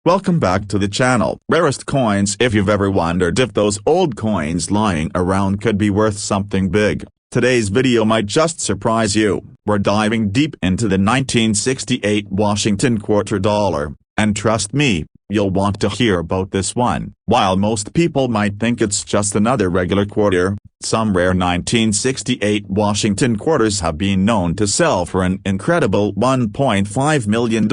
Welcome back to the channel. Rarest coins. If you've ever wondered if those old coins lying around could be worth something big, today's video might just surprise you. We're diving deep into the 1968 Washington quarter dollar, and trust me, you'll want to hear about this one. While most people might think it's just another regular quarter, some rare 1968 Washington quarters have been known to sell for an incredible $1.5 million.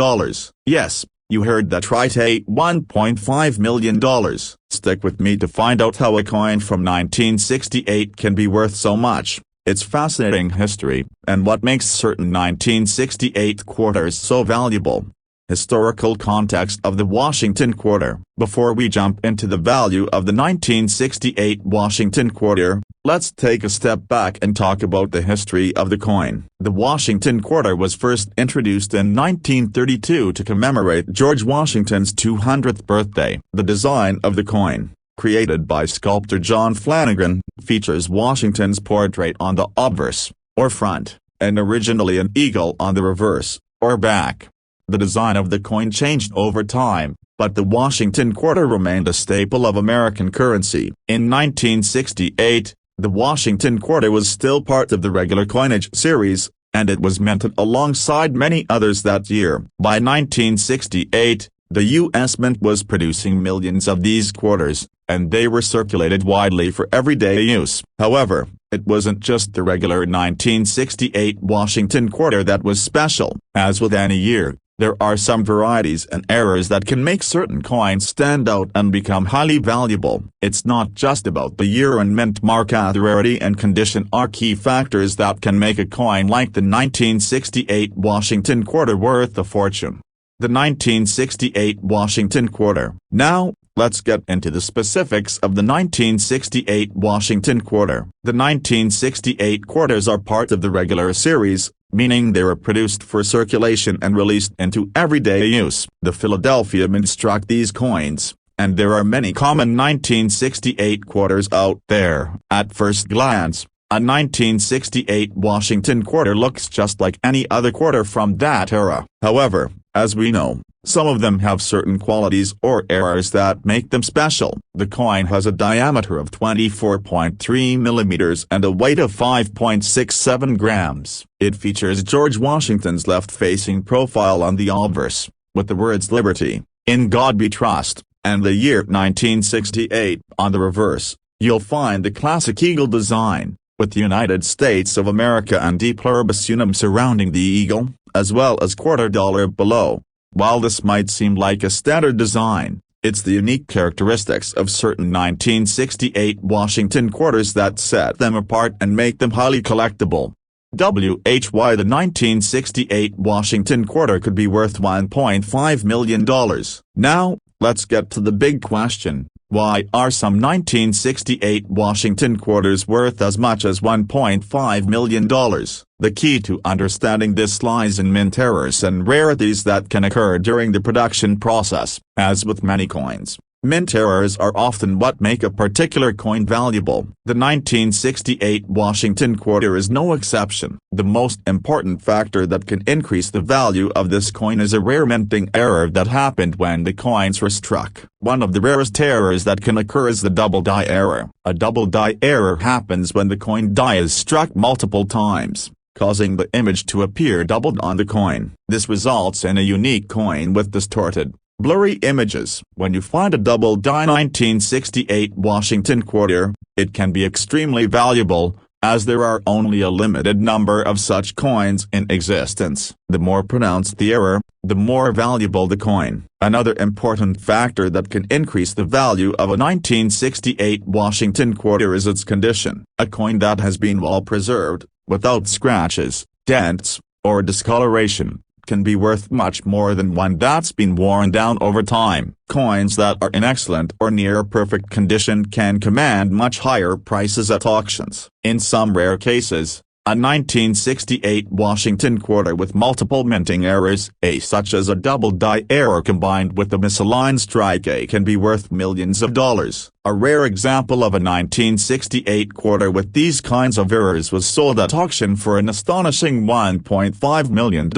Yes, you heard that right, $1.5 million. Stick with me to find out how a coin from 1968 can be worth so much, its fascinating history, and what makes certain 1968 quarters so valuable. Historical context of the Washington quarter. Before we jump into the value of the 1968 Washington quarter, let's take a step back and talk about the history of the coin. The Washington quarter was first introduced in 1932 to commemorate George Washington's 200th birthday. The design of the coin, created by sculptor John Flanagan, features Washington's portrait on the obverse, or front, and originally an eagle on the reverse, or back. The design of the coin changed over time, but the Washington quarter remained a staple of American currency. In 1968, the Washington quarter was still part of the regular coinage series, and it was minted alongside many others that year. By 1968, the U.S. Mint was producing millions of these quarters, and they were circulated widely for everyday use. However, it wasn't just the regular 1968 Washington quarter that was special. As with any year, there are some varieties and errors that can make certain coins stand out and become highly valuable. It's not just about the year and mint mark. Rarity and condition are key factors that can make a coin like the 1968 Washington quarter worth a fortune. The 1968 Washington quarter. Now, let's get into the specifics of the 1968 Washington quarter. The 1968 quarters are part of the regular series, meaning they were produced for circulation and released into everyday use. The Philadelphia Mint struck these coins, and there are many common 1968 quarters out there. At first glance, a 1968 Washington quarter looks just like any other quarter from that era. However, as we know, some of them have certain qualities or errors that make them special. The coin has a diameter of 24.3 millimeters and a weight of 5.67 grams. It features George Washington's left-facing profile on the obverse, with the words "Liberty, in God We Trust," and the year 1968 on the reverse. You'll find the classic eagle design, with the United States of America and E pluribus unum surrounding the eagle, as well as quarter dollar below. While this might seem like a standard design, it's the unique characteristics of certain 1968 Washington quarters that set them apart and make them highly collectible. Why the 1968 Washington quarter could be worth $1.5 million. Now, let's get to the big question. Why are some 1968 Washington quarters worth as much as $1.5 million? The key to understanding this lies in mint errors and rarities that can occur during the production process. As with many coins, mint errors are often what make a particular coin valuable. The 1968 Washington quarter is no exception. The most important factor that can increase the value of this coin is a rare minting error that happened when the coins were struck. One of the rarest errors that can occur is the double die error. A double die error happens when the coin die is struck multiple times, causing the image to appear doubled on the coin. This results in a unique coin with distorted, blurry images. When you find a double die 1968 Washington quarter, it can be extremely valuable, as there are only a limited number of such coins in existence. The more pronounced the error, the more valuable the coin. Another important factor that can increase the value of a 1968 Washington quarter is its condition. A coin that has been well preserved, without scratches, dents, or discoloration, can be worth much more than one that's been worn down over time. Coins that are in excellent or near perfect condition can command much higher prices at auctions. In some rare cases, a 1968 Washington quarter with multiple minting errors, such as a double die error combined with a misaligned strike, can be worth millions of dollars. A rare example of a 1968 quarter with these kinds of errors was sold at auction for an astonishing $1.5 million.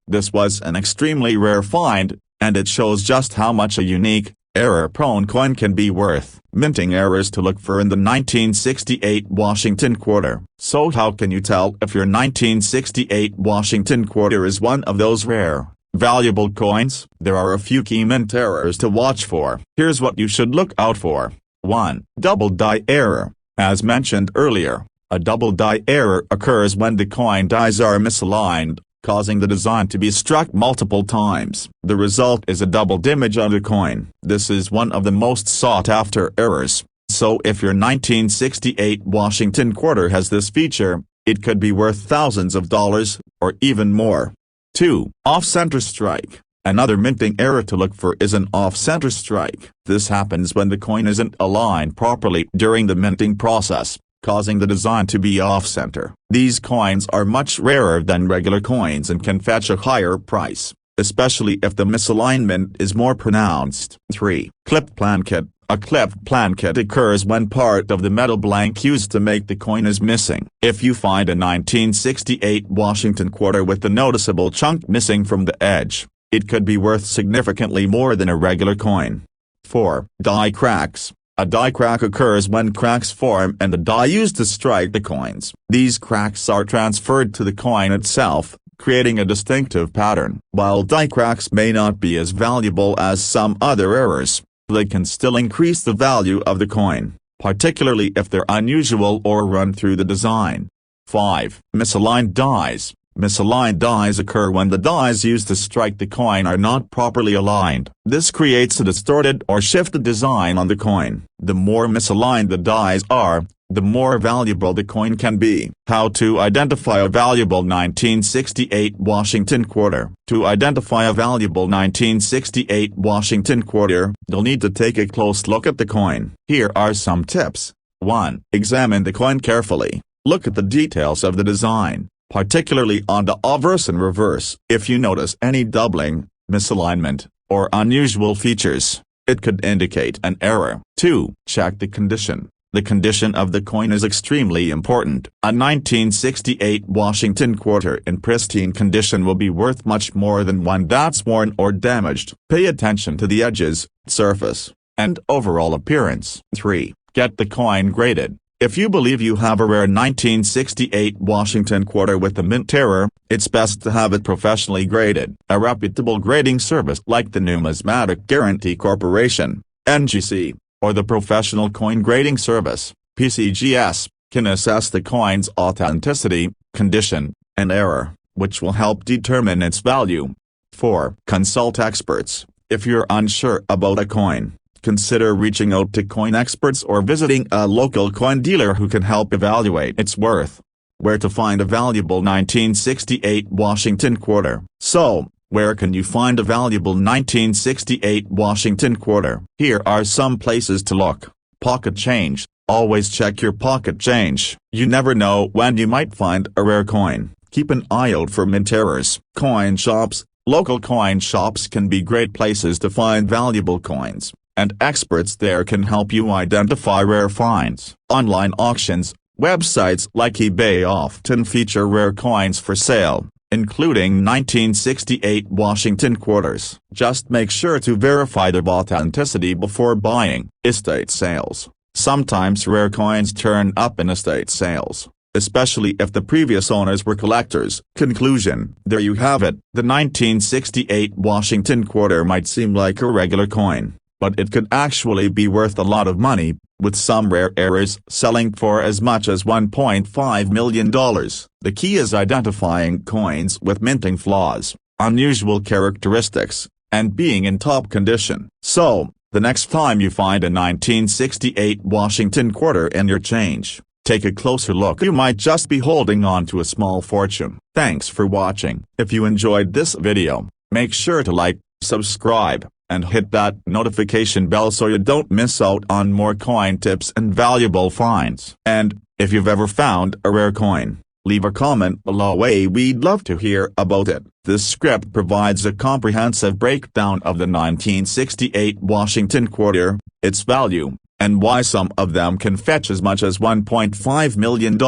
This was an extremely rare find, and it shows just how much a unique, error-prone coin can be worth. Minting errors to look for in the 1968 Washington quarter. So how can you tell if your 1968 Washington quarter is one of those rare, valuable coins? There are a few key mint errors to watch for. Here's what you should look out for. 1. Double die error. As mentioned earlier, a double die error occurs when the coin dies are misaligned, causing the design to be struck multiple times. The result is a double image on the coin. This is one of the most sought-after errors, so if your 1968 Washington quarter has this feature, it could be worth thousands of dollars, or even more. 2. Off-center strike. Another minting error to look for is an off-center strike. This happens when the coin isn't aligned properly during the minting process, causing the design to be off-center. These coins are much rarer than regular coins and can fetch a higher price, especially if the misalignment is more pronounced. 3. Clipped plankett. A clipped plankett occurs when part of the metal blank used to make the coin is missing. If you find a 1968 Washington quarter with a noticeable chunk missing from the edge, it could be worth significantly more than a regular coin. 4. Die cracks. A die crack occurs when cracks form and the die used to strike the coins. These cracks are transferred to the coin itself, creating a distinctive pattern. While die cracks may not be as valuable as some other errors, they can still increase the value of the coin, particularly if they're unusual or run through the design. 5. Misaligned dies. Misaligned dies occur when the dies used to strike the coin are not properly aligned. This creates a distorted or shifted design on the coin. The more misaligned the dies are, the more valuable the coin can be. How to identify a valuable 1968 Washington quarter. To identify a valuable 1968 Washington quarter, you'll need to take a close look at the coin. Here are some tips. 1. Examine the coin carefully. Look at the details of the design, particularly on the obverse and reverse. If you notice any doubling, misalignment, or unusual features, it could indicate an error. 2. Check the condition. The condition of the coin is extremely important. A 1968 Washington quarter in pristine condition will be worth much more than one that's worn or damaged. Pay attention to the edges, surface, and overall appearance. 3. Get the coin graded. If you believe you have a rare 1968 Washington quarter with a mint error, it's best to have it professionally graded. A reputable grading service like the Numismatic Guarantee Corporation, NGC, or the Professional Coin Grading Service, PCGS, can assess the coin's authenticity, condition, and error, which will help determine its value. 4. Consult experts. If you're unsure about a coin, consider reaching out to coin experts or visiting a local coin dealer who can help evaluate its worth. Where to find a valuable 1968 Washington quarter. So, where can you find a valuable 1968 Washington quarter? Here are some places to look. Pocket change. Always check your pocket change. You never know when you might find a rare coin. Keep an eye out for mint errors. Coin shops. Local coin shops can be great places to find valuable coins, and experts there can help you identify rare finds. Online auctions. Websites like eBay often feature rare coins for sale, including 1968 Washington quarters. Just make sure to verify their authenticity before buying. Estate sales. Sometimes rare coins turn up in estate sales, especially if the previous owners were collectors. Conclusion. There you have it. The 1968 Washington quarter might seem like a regular coin, but it could actually be worth a lot of money, with some rare errors selling for as much as $1.5 million. The key is identifying coins with minting flaws, unusual characteristics, and being in top condition. So, the next time you find a 1968 Washington quarter in your change, take a closer look. You might just be holding on to a small fortune. Thanks for watching. If you enjoyed this video, make sure to like, subscribe, and hit that notification bell so you don't miss out on more coin tips and valuable finds. And, if you've ever found a rare coin, leave a comment below. We'd love to hear about it. This script provides a comprehensive breakdown of the 1968 Washington quarter, its value, and why some of them can fetch as much as $1.5 million.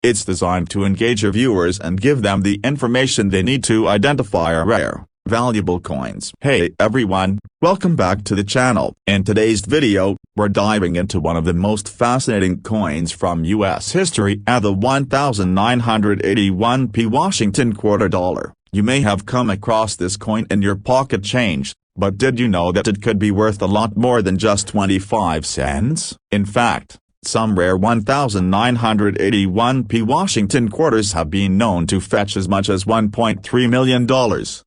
It's designed to engage your viewers and give them the information they need to identify a rare, Valuable coins. Hey everyone, welcome back to the channel. In today's video, we're diving into one of the most fascinating coins from US history, the 1981p Washington quarter dollar. You may have come across this coin in your pocket change, but did you know that it could be worth a lot more than just 25 cents? In fact, some rare 1981p Washington quarters have been known to fetch as much as $1.3 million.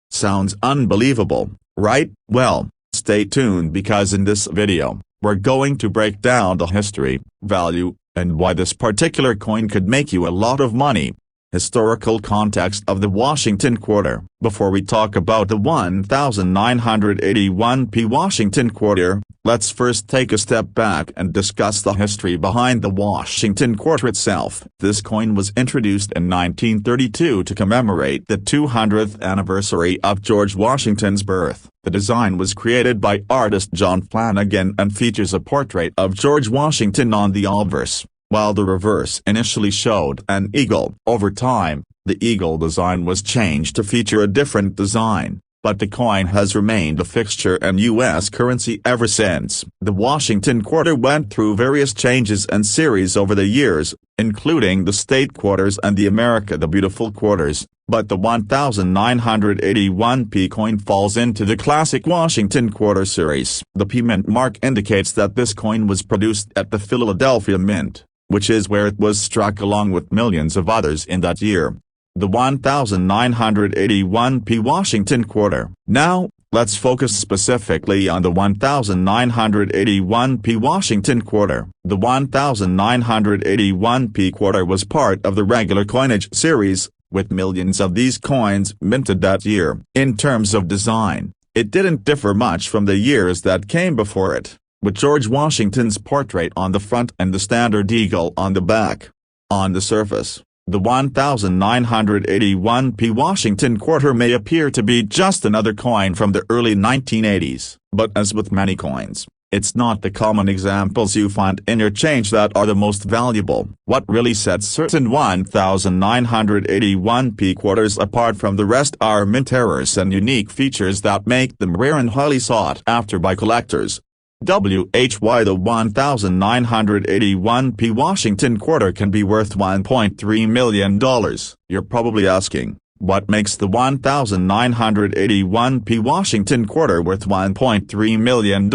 Sounds unbelievable, right? Well, stay tuned because in this video, we're going to break down the history, value, and why this particular coin could make you a lot of money. Historical context of the Washington quarter. Before we talk about the 1981p Washington quarter, let's first take a step back and discuss the history behind the Washington quarter itself. This coin was introduced in 1932 to commemorate the 200th anniversary of George Washington's birth. The design was created by artist John Flanagan and features a portrait of George Washington on the obverse, while the reverse initially showed an eagle. Over time, the eagle design was changed to feature a different design, but the coin has remained a fixture in U.S. currency ever since. The Washington quarter went through various changes and series over the years, including the State quarters and the America the Beautiful quarters, but the 1981p coin falls into the classic Washington quarter series. The P mint mark indicates that this coin was produced at the Philadelphia Mint, which is where it was struck along with millions of others in that year. The 1981p Washington quarter. Now, let's focus specifically on the 1981p Washington quarter. The 1981p quarter was part of the regular coinage series, with millions of these coins minted that year. In terms of design, it didn't differ much from the years that came before it, with George Washington's portrait on the front and the standard eagle on the back. On the surface, the 1981p Washington quarter may appear to be just another coin from the early 1980s, but as with many coins, it's not the common examples you find in your change that are the most valuable. What really sets certain 1981p quarters apart from the rest are mint errors and unique features that make them rare and highly sought after by collectors. Why the 1981p Washington quarter can be worth $1.3 million. You're probably asking, what makes the 1981p Washington quarter worth $1.3 million?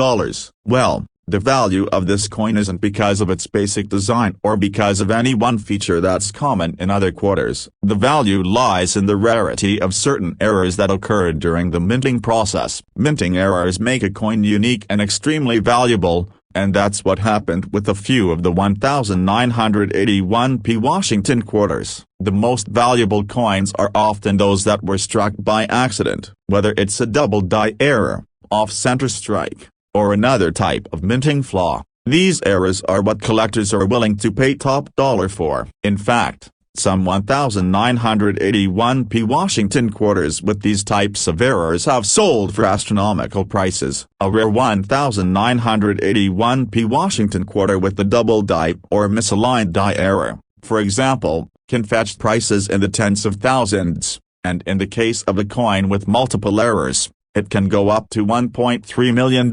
Well, the value of this coin isn't because of its basic design or because of any one feature that's common in other quarters. The value lies in the rarity of certain errors that occurred during the minting process. Minting errors make a coin unique and extremely valuable, and that's what happened with a few of the 1981p Washington quarters. The most valuable coins are often those that were struck by accident, whether it's a double die error, off-center strike, or another type of minting flaw. These errors are what collectors are willing to pay top dollar for. In fact, some 1981p Washington quarters with these types of errors have sold for astronomical prices. A rare 1981p Washington quarter with the double die or misaligned die error, for example, can fetch prices in the tens of thousands, and in the case of a coin with multiple errors, it can go up to $1.3 million.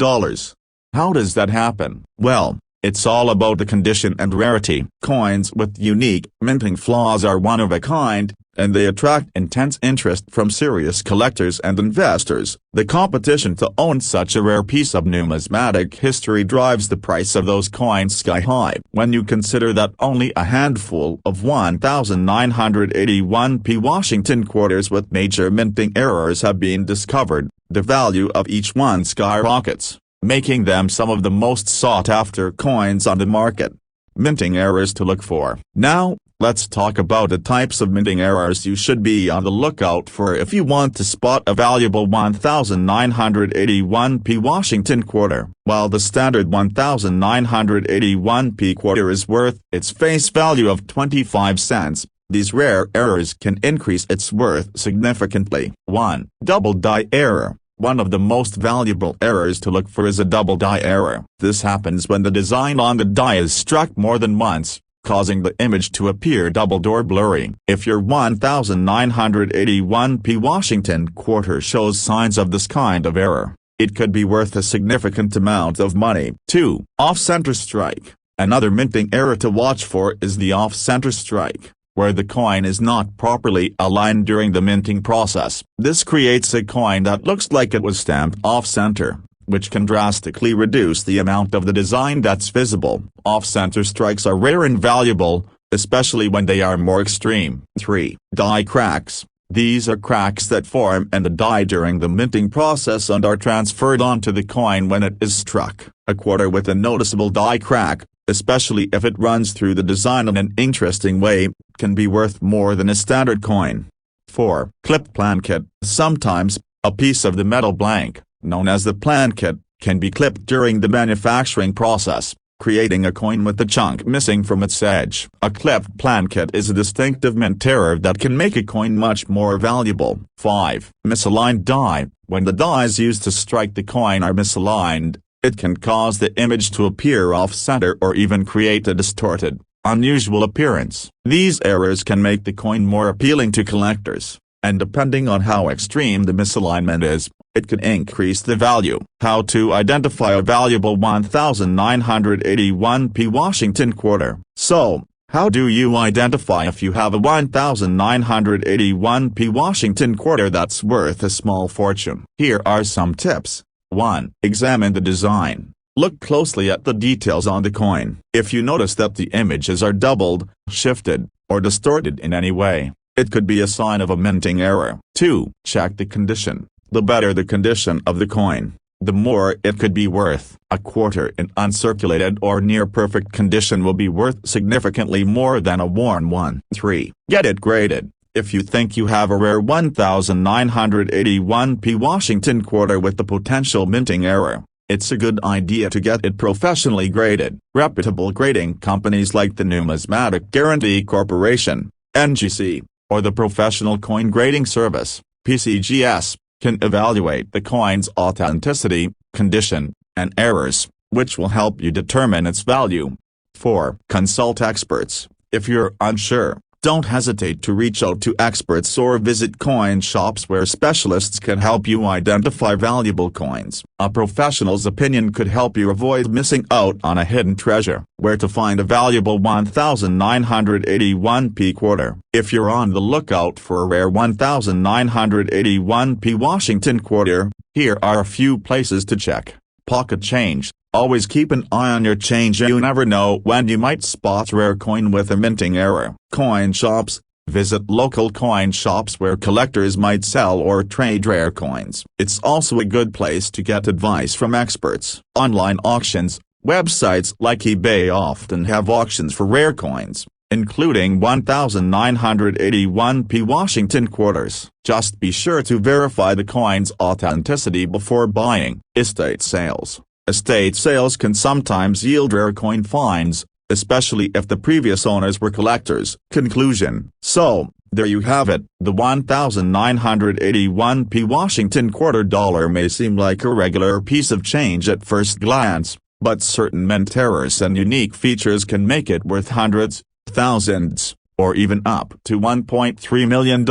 How does that happen? Well, it's all about the condition and rarity. Coins with unique minting flaws are one of a kind, and they attract intense interest from serious collectors and investors. The competition to own such a rare piece of numismatic history drives the price of those coins sky high. When you consider that only a handful of 1981p Washington quarters with major minting errors have been discovered, the value of each one skyrockets, making them some of the most sought-after coins on the market. Minting errors to look for. Now, let's talk about the types of minting errors you should be on the lookout for if you want to spot a valuable 1981p Washington quarter. While the standard 1981p quarter is worth its face value of 25 cents, these rare errors can increase its worth significantly. 1. Double die error. One of the most valuable errors to look for is a double die error. This happens when the design on the die is struck more than once, causing the image to appear doubled or blurry. If your 1981p Washington quarter shows signs of this kind of error, it could be worth a significant amount of money. 2. Off-center strike. Another minting error to watch for is the off-center strike, where the coin is not properly aligned during the minting process. This creates a coin that looks like it was stamped off-center, which can drastically reduce the amount of the design that's visible. Off-center strikes are rare and valuable, especially when they are more extreme. 3. Die cracks. These are cracks that form in the die during the minting process and are transferred onto the coin when it is struck. A quarter with a noticeable die crack, especially if it runs through the design in an interesting way, can be worth more than a standard coin. 4. Clipped plankett. Sometimes, a piece of the metal blank, known as the plankett, can be clipped during the manufacturing process, creating a coin with the chunk missing from its edge. A clipped plankett is a distinctive mint error that can make a coin much more valuable. 5. Misaligned die. When the dies used to strike the coin are misaligned, it can cause the image to appear off-center or even create a distorted, unusual appearance. These errors can make the coin more appealing to collectors, and depending on how extreme the misalignment is, it can increase the value. How to identify a valuable 1981p Washington quarter. So, how do you identify if you have a 1981p Washington quarter that's worth a small fortune? Here are some tips. 1. Examine the design. Look closely at the details on the coin. If you notice that the images are doubled, shifted, or distorted in any way, it could be a sign of a minting error. 2. Check the condition. The better the condition of the coin, the more it could be worth. A quarter in uncirculated or near-perfect condition will be worth significantly more than a worn one. 3. Get it graded. If you think you have a rare 1981p Washington quarter with the potential minting error, it's a good idea to get it professionally graded. Reputable grading companies like the Numismatic Guarantee Corporation, NGC, or the Professional Coin Grading Service, PCGS, can evaluate the coin's authenticity, condition, and errors, which will help you determine its value. 4. Consult experts. If you're unsure, don't hesitate to reach out to experts or visit coin shops where specialists can help you identify valuable coins. A professional's opinion could help you avoid missing out on a hidden treasure. Where to find a valuable 1981p quarter. If you're on the lookout for a rare 1981p Washington quarter, here are a few places to check. Pocket change. Always keep an eye on your change. You never know when you might spot a rare coin with a minting error. Coin shops. Visit local coin shops where collectors might sell or trade rare coins. It's also a good place to get advice from experts. Online auctions. Websites like eBay often have auctions for rare coins, including 1981p Washington quarters. Just be sure to verify the coin's authenticity before buying. Estate sales. Estate sales can sometimes yield rare coin finds, especially if the previous owners were collectors. Conclusion. So, there you have it. The 1981p Washington quarter dollar may seem like a regular piece of change at first glance, but certain mint errors and unique features can make it worth hundreds, thousands, or even up to $1.3 million.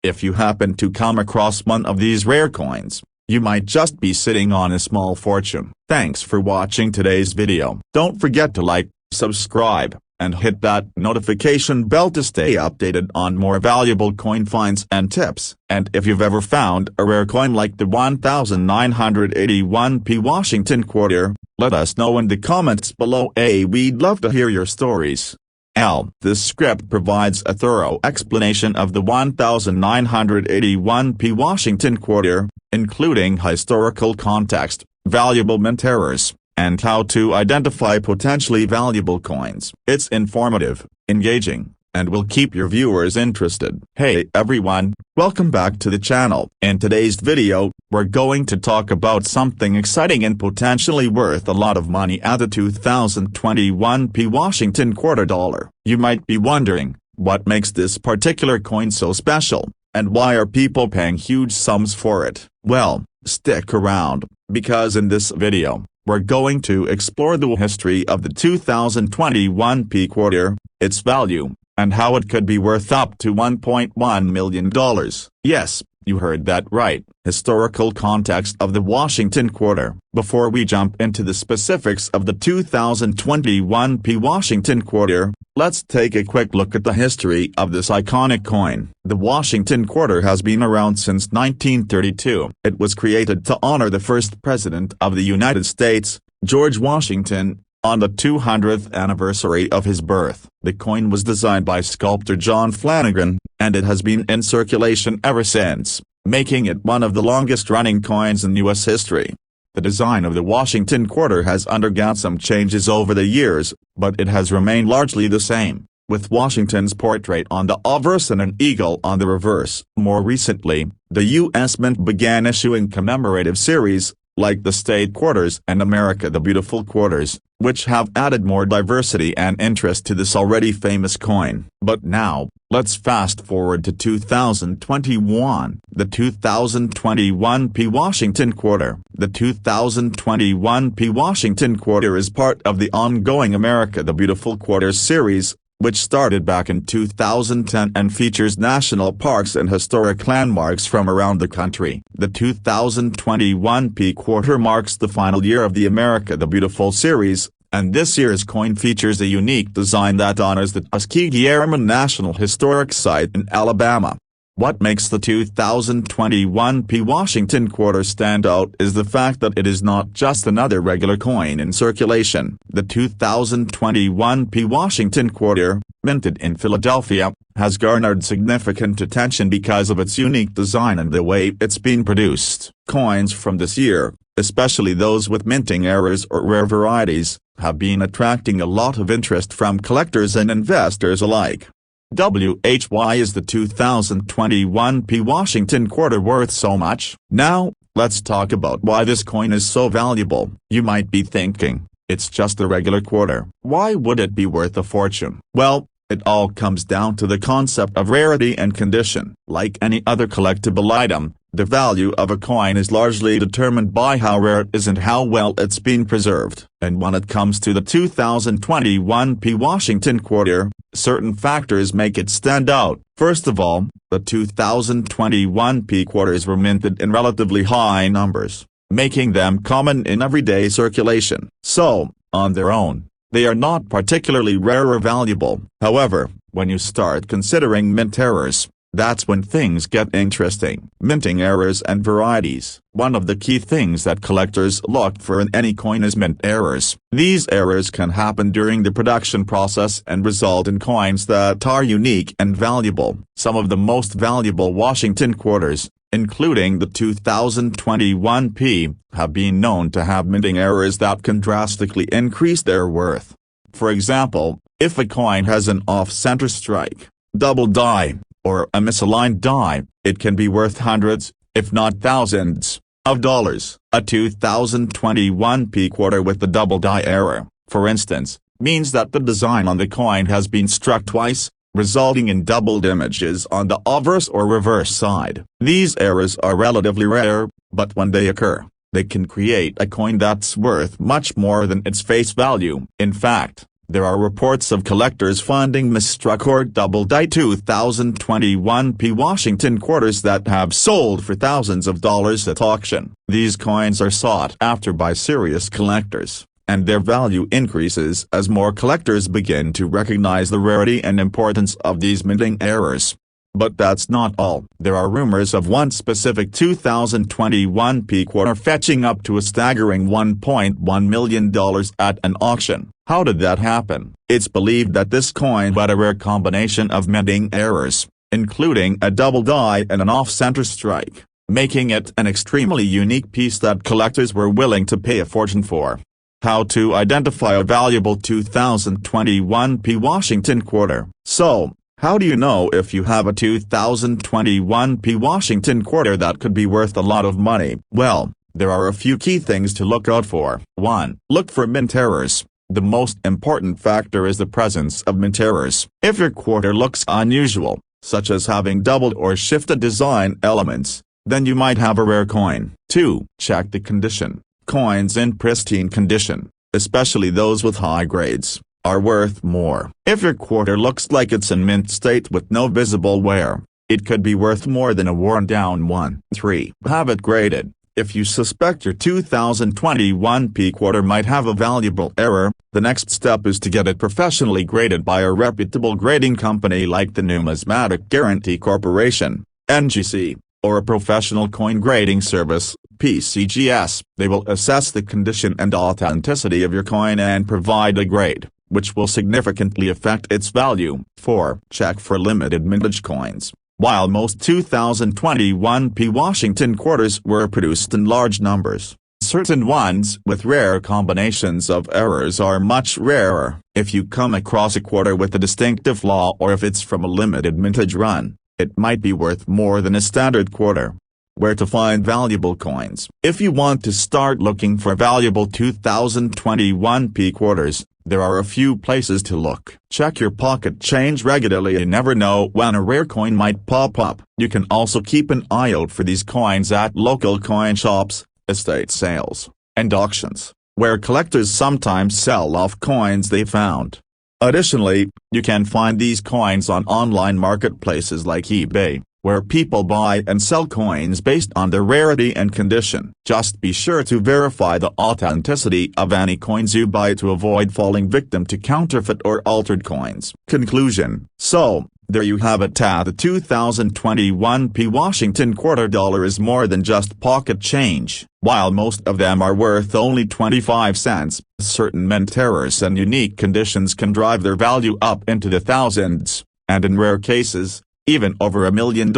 If you happen to come across one of these rare coins, you might just be sitting on a small fortune. Thanks for watching today's video. Don't forget to like, subscribe, and hit that notification bell to stay updated on more valuable coin finds and tips. And if you've ever found a rare coin like the 1981p Washington quarter, let us know in the comments below. We'd love to hear your stories. This script provides a thorough explanation of the 1981p Washington quarter, including historical context, valuable mint errors, and how to identify potentially valuable coins. It's informative, engaging, and will keep your viewers interested. Hey everyone, welcome back to the channel. In today's video, we're going to talk about something exciting and potentially worth a lot of money at the 2021p Washington quarter dollar. You might be wondering, what makes this particular coin so special, and why are people paying huge sums for it? Well, stick around, because in this video, we're going to explore the history of the 2021 P quarter, its value, and how it could be worth up to $1.1 million. Yes, you heard that right. Historical context of the Washington quarter. Before we jump into the specifics of the 2021 P Washington quarter, let's take a quick look at the history of this iconic coin. The Washington quarter has been around since 1932. It was created to honor the first president of the United States, George Washington, on the 200th anniversary of his birth. The coin was designed by sculptor John Flanagan, and it has been in circulation ever since, making it one of the longest-running coins in U.S. history. The design of the Washington quarter has undergone some changes over the years, but it has remained largely the same, with Washington's portrait on the obverse and an eagle on the reverse. More recently, the U.S. Mint began issuing commemorative series, like the State Quarters and America the Beautiful Quarters, which have added more diversity and interest to this already famous coin. But now, let's fast forward to 2021. The 2021 P Washington quarter. The 2021 P Washington quarter is part of the ongoing America the Beautiful Quarters series, which started back in 2010 and features national parks and historic landmarks from around the country. The 2021 P quarter marks the final year of the America the Beautiful series, and this year's coin features a unique design that honors the Tuskegee Airmen National Historic Site in Alabama. What makes the 2021 P Washington quarter stand out is the fact that it is not just another regular coin in circulation. The 2021 P Washington quarter, minted in Philadelphia, has garnered significant attention because of its unique design and the way it's been produced. Coins from this year, especially those with minting errors or rare varieties, have been attracting a lot of interest from collectors and investors alike. Why is the 2021 P Washington quarter worth so much? Now, let's talk about why this coin is so valuable. You might be thinking, it's just a regular quarter. Why would it be worth a fortune? Well, it all comes down to the concept of rarity and condition. Like any other collectible item, the value of a coin is largely determined by how rare it is and how well it's been preserved. And when it comes to the 2021 P Washington quarter, certain factors make it stand out. First of all, the 2021 P quarters were minted in relatively high numbers, making them common in everyday circulation. So, on their own, they are not particularly rare or valuable. However, when you start considering mint errors, that's when things get interesting. Minting errors and varieties. One of the key things that collectors look for in any coin is mint errors. These errors can happen during the production process and result in coins that are unique and valuable. Some of the most valuable Washington quarters, including the 2021 P, have been known to have minting errors that can drastically increase their worth. For example, if a coin has an off-center strike, double die, or a misaligned die, it can be worth hundreds, if not thousands, of dollars. A 2021 P quarter with the double die error, for instance, means that the design on the coin has been struck twice, resulting in doubled images on the obverse or reverse side. These errors are relatively rare, but when they occur, they can create a coin that's worth much more than its face value. In fact, there are reports of collectors finding misstruck or double-die 2021 P Washington quarters that have sold for thousands of dollars at auction. These coins are sought after by serious collectors, and their value increases as more collectors begin to recognize the rarity and importance of these minting errors. But that's not all. There are rumors of one specific 2021 P quarter fetching up to a staggering $1.1 million at an auction. How did that happen? It's believed that this coin had a rare combination of minting errors, including a double die and an off-center strike, making it an extremely unique piece that collectors were willing to pay a fortune for. How to identify a valuable 2021 P Washington quarter. So, how do you know if you have a 2021 P Washington quarter that could be worth a lot of money? Well, there are a few key things to look out for. 1. Look for mint errors. The most important factor is the presence of mint errors. If your quarter looks unusual, such as having doubled or shifted design elements, then you might have a rare coin. 2. Check the condition. Coins in pristine condition, especially those with high grades, are worth more. If your quarter looks like it's in mint state with no visible wear, it could be worth more than a worn-down one. 3. Have it graded. If you suspect your 2021 P quarter might have a valuable error, the next step is to get it professionally graded by a reputable grading company like the Numismatic Guarantee Corporation, NGC, or a professional coin grading service, PCGS. They will assess the condition and authenticity of your coin and provide a grade, which will significantly affect its value. 4. Check for limited mintage coins. While most 2021 P Washington quarters were produced in large numbers, certain ones with rare combinations of errors are much rarer. If you come across a quarter with a distinctive flaw, or if it's from a limited mintage run, it might be worth more than a standard quarter. Where to find valuable coins? If you want to start looking for valuable 2021 P quarters, there are a few places to look. Check your pocket change regularly. You never know when a rare coin might pop up. You can also keep an eye out for these coins at local coin shops, estate sales, and auctions, where collectors sometimes sell off coins they found. Additionally, you can find these coins on online marketplaces like eBay, where people buy and sell coins based on their rarity and condition. Just be sure to verify the authenticity of any coins you buy to avoid falling victim to counterfeit or altered coins. Conclusion. So, there you have it. The 2021 P Washington quarter dollar is more than just pocket change. While most of them are worth only 25 cents, certain mint errors and unique conditions can drive their value up into the thousands, and in rare cases, even over $1 million.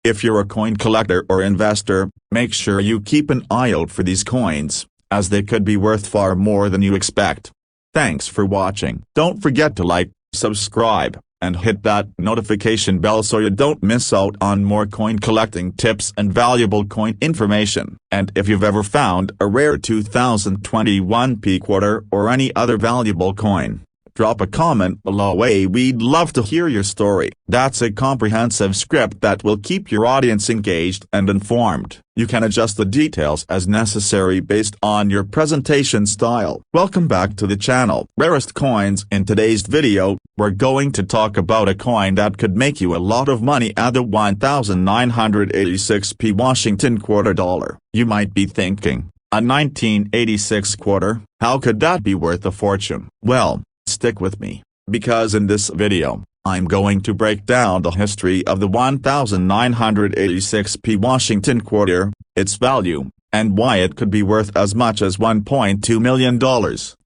If you're a coin collector or investor, make sure you keep an eye out for these coins, as they could be worth far more than you expect. Thanks for watching. Don't forget to like, subscribe, and hit that notification bell so you don't miss out on more coin collecting tips and valuable coin information. And if you've ever found a rare 2021 P quarter or any other valuable coin, drop a comment below. We'd love to hear your story. That's a comprehensive script that will keep your audience engaged and informed. You can adjust the details as necessary based on your presentation style. Welcome back to the channel. Rarest coins. In today's video, we're going to talk about a coin that could make you a lot of money at the 1986 P Washington quarter dollar. You might be thinking, a 1986 quarter, how could that be worth a fortune? Well, stick with me, because in this video, I'm going to break down the history of the 1986 P Washington quarter, its value, and why it could be worth as much as $1.2 million.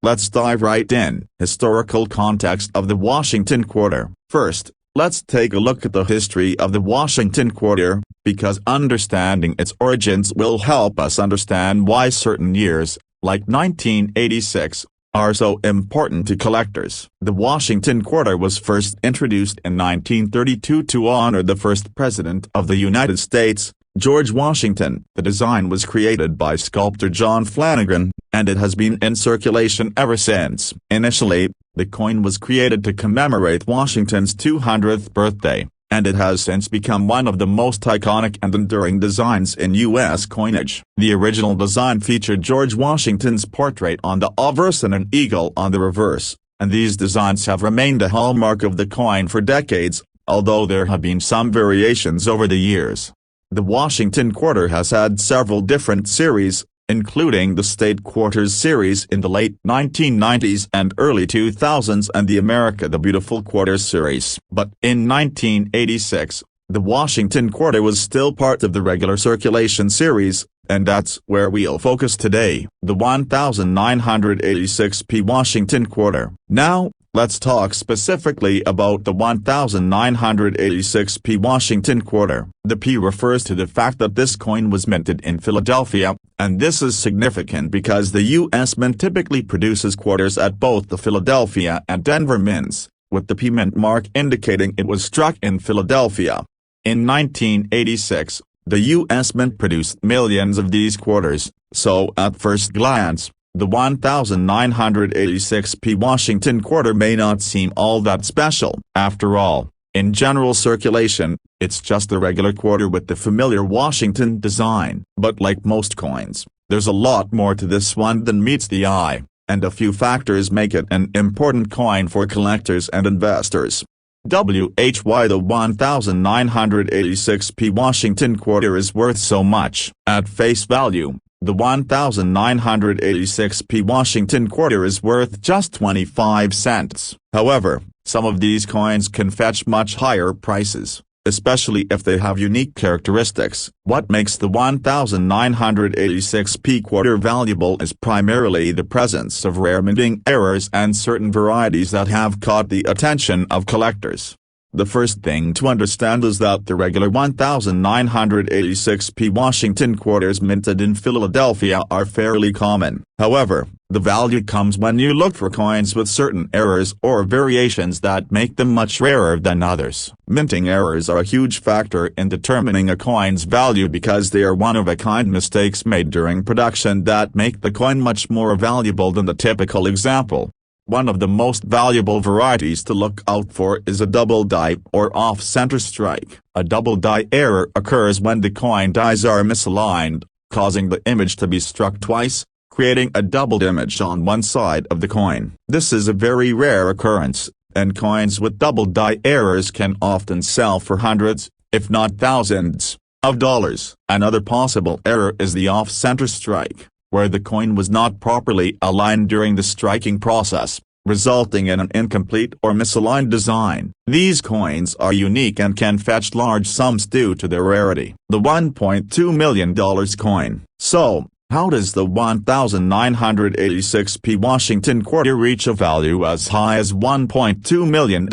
Let's dive right in. Historical context of the Washington quarter. First, let's take a look at the history of the Washington quarter, because understanding its origins will help us understand why certain years, like 1986, are so important to collectors. The Washington quarter was first introduced in 1932 to honor the first president of the United States, George Washington. The design was created by sculptor John Flanagan, and it has been in circulation ever since. Initially, the coin was created to commemorate Washington's 200th birthday, and it has since become one of the most iconic and enduring designs in U.S. coinage. The original design featured George Washington's portrait on the obverse and an eagle on the reverse, and these designs have remained a hallmark of the coin for decades, although there have been some variations over the years. The Washington quarter has had several different series, including the State Quarters series in the late 1990s and early 2000s and the America the Beautiful Quarters series. But in 1986, the Washington quarter was still part of the regular circulation series, and that's where we'll focus today, the 1986 P Washington quarter. Now, let's talk specifically about the 1986 P Washington quarter. The P refers to the fact that this coin was minted in Philadelphia, and this is significant because the U.S. Mint typically produces quarters at both the Philadelphia and Denver mints, with the P mint mark indicating it was struck in Philadelphia. In 1986, the U.S. Mint produced millions of these quarters, so at first glance, the 1986 P Washington quarter may not seem all that special. After all, in general circulation, it's just a regular quarter with the familiar Washington design. But like most coins, There's a lot more to this one than meets the eye, and a few factors make it an important coin for collectors and investors. WHY the 1986p Washington quarter is worth so much. At face value, the 1986p Washington quarter is worth just 25 cents. However, some of these coins can fetch much higher prices, especially if they have unique characteristics. What makes the 1986p quarter valuable is primarily the presence of rare minting errors and certain varieties that have caught the attention of collectors. The first thing to understand is that the regular 1986p Washington quarters minted in Philadelphia are fairly common. However, the value comes when you look for coins with certain errors or variations that make them much rarer than others. Minting errors are a huge factor in determining a coin's value because they are one-of-a-kind mistakes made during production that make the coin much more valuable than the typical example. One of the most valuable varieties to look out for is a double die or off-center strike. A double die error occurs when the coin dies are misaligned, causing the image to be struck twice, creating a doubled image on one side of the coin. This is a very rare occurrence, and coins with double die errors can often sell for hundreds, if not thousands, of dollars. Another possible error is the off-center strike, where the coin was not properly aligned during the striking process, resulting in an incomplete or misaligned design. These coins are unique and can fetch large sums due to their rarity. The $1.2 million coin. So, how does the 1986p Washington quarter reach a value as high as $1.2 million?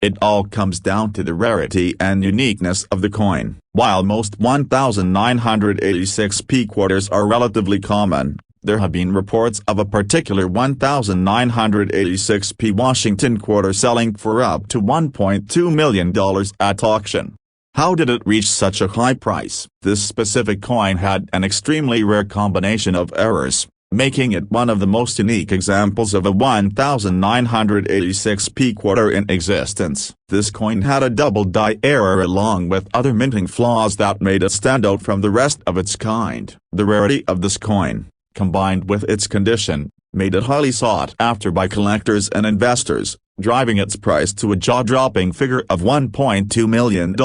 It all comes down to the rarity and uniqueness of the coin. While most 1986p quarters are relatively common, there have been reports of a particular 1986p Washington quarter selling for up to $1.2 million at auction. How did it reach such a high price? This specific coin had an extremely rare combination of errors, making it one of the most unique examples of a 1986p quarter in existence. This coin had a double die error along with other minting flaws that made it stand out from the rest of its kind. The rarity of this coin, combined with its condition, made it highly sought after by collectors and investors, driving its price to a jaw-dropping figure of $1.2 million.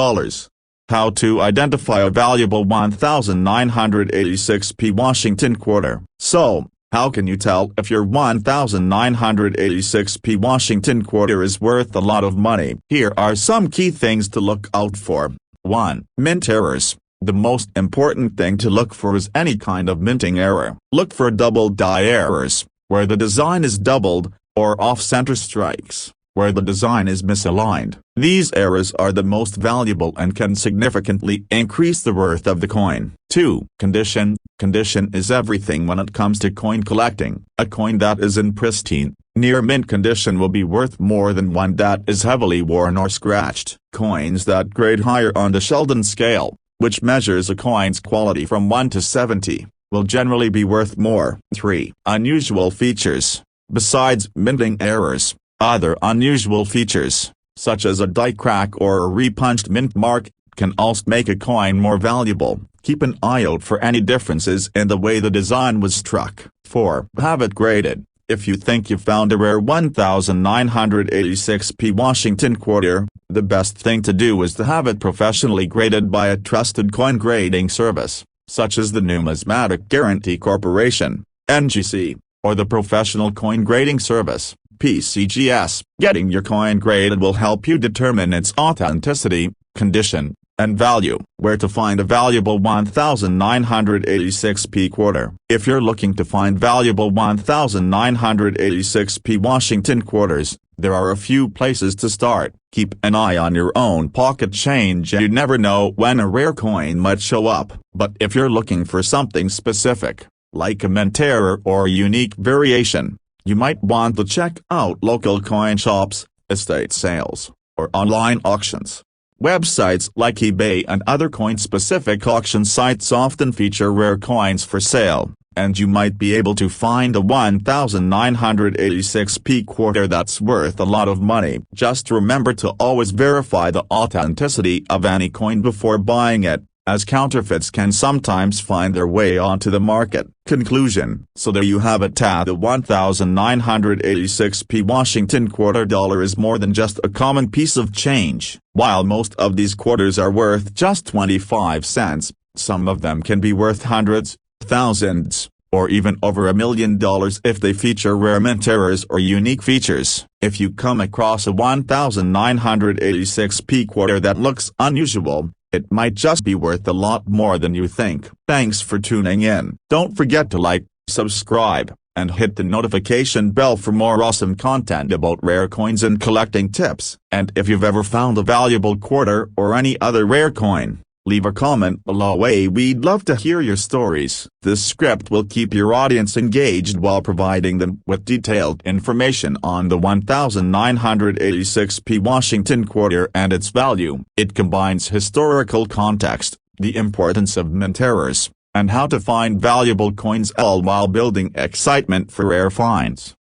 How to identify a valuable 1986p Washington quarter. So, how can you tell if your 1986p Washington quarter is worth a lot of money? Here are some key things to look out for. 1. Mint errors. The most important thing to look for is any kind of minting error. Look for double die errors, where the design is doubled, or off-center strikes, where the design is misaligned. These errors are the most valuable and can significantly increase the worth of the coin. 2. Condition. Condition is everything when it comes to coin collecting. A coin that is in pristine, near mint condition will be worth more than one that is heavily worn or scratched. Coins that grade higher on the Sheldon scale, which measures a coin's quality from 1 to 70, will generally be worth more. 3. Unusual features. Besides minting errors, other unusual features, such as a die crack or a repunched mint mark, can also make a coin more valuable. Keep an eye out for any differences in the way the design was struck. 4. Have it graded. If you think you found a rare 1986p Washington quarter, the best thing to do is to have it professionally graded by a trusted coin grading service, such as the Numismatic Guarantee Corporation, NGC, or the Professional Coin Grading Service, PCGS. Getting your coin graded will help you determine its authenticity, condition, and value. Where to find a valuable 1986p quarter. If you're looking to find valuable 1986p Washington quarters, there are a few places to start. Keep an eye on your own pocket change. You never know when a rare coin might show up. But if you're looking for something specific, like a mint error or a unique variation, you might want to check out local coin shops, estate sales, or online auctions. Websites like eBay and other coin-specific auction sites often feature rare coins for sale, and you might be able to find a 1986p quarter that's worth a lot of money. Just remember to always verify the authenticity of any coin before buying it, as counterfeits can sometimes find their way onto the market. Conclusion: so there you have it. The 1986p Washington quarter dollar is more than just a common piece of change. While most of these quarters are worth just 25 cents, some of them can be worth hundreds, thousands, or even over $1 million if they feature rare mint errors or unique features. If you come across a 1986p quarter that looks unusual, it might just be worth a lot more than you think. Thanks for tuning in. Don't forget to like, subscribe, and hit the notification bell for more awesome content about rare coins and collecting tips. And if you've ever found a valuable quarter or any other rare coin, leave a comment below. We'd love to hear your stories. This script will keep your audience engaged while providing them with detailed information on the 1986p Washington quarter and its value. It combines historical context, the importance of mint errors, and how to find valuable coins, all while building excitement for rare finds.